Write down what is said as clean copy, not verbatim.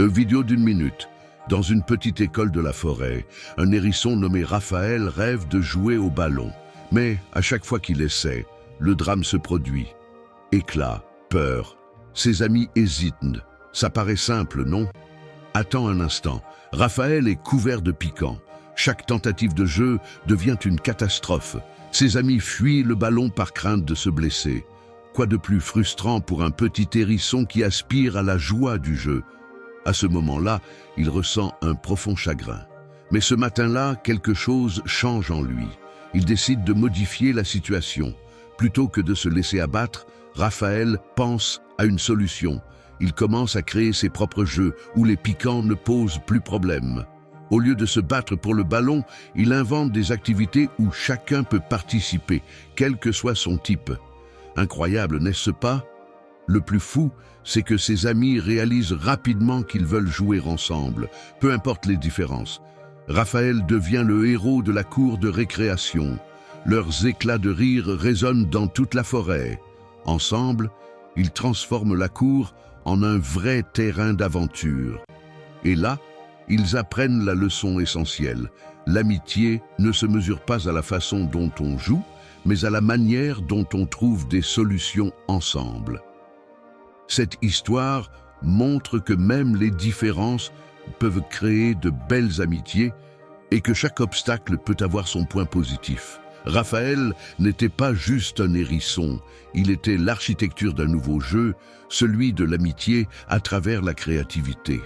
Vidéo d'une minute. Dans une petite école de la forêt, un hérisson nommé Raphaël rêve de jouer au ballon. Mais à chaque fois qu'il essaie, le drame se produit. Éclat, peur. Ses amis hésitent. Ça paraît simple, non? Attends un instant. Raphaël est couvert de piquants. Chaque tentative de jeu devient une catastrophe. Ses amis fuient le ballon par crainte de se blesser. Quoi de plus frustrant pour un petit hérisson qui aspire à la joie du jeu? À ce moment-là, il ressent un profond chagrin. Mais ce matin-là, quelque chose change en lui. Il décide de modifier la situation. Plutôt que de se laisser abattre, Raphaël pense à une solution. Il commence à créer ses propres jeux où les piquants ne posent plus problème. Au lieu de se battre pour le ballon, il invente des activités où chacun peut participer, quel que soit son type. Incroyable, n'est-ce pas? Le plus fou, c'est que ses amis réalisent rapidement qu'ils veulent jouer ensemble, peu importe les différences. Raphaël devient le héros de la cour de récréation. Leurs éclats de rire résonnent dans toute la forêt. Ensemble, ils transforment la cour en un vrai terrain d'aventure. Et là, ils apprennent la leçon essentielle. L'amitié ne se mesure pas à la façon dont on joue, mais à la manière dont on trouve des solutions ensemble. Cette histoire montre que même les différences peuvent créer de belles amitiés et que chaque obstacle peut avoir son point positif. Raphaël n'était pas juste un hérisson, il était l'architecture d'un nouveau jeu, celui de l'amitié à travers la créativité.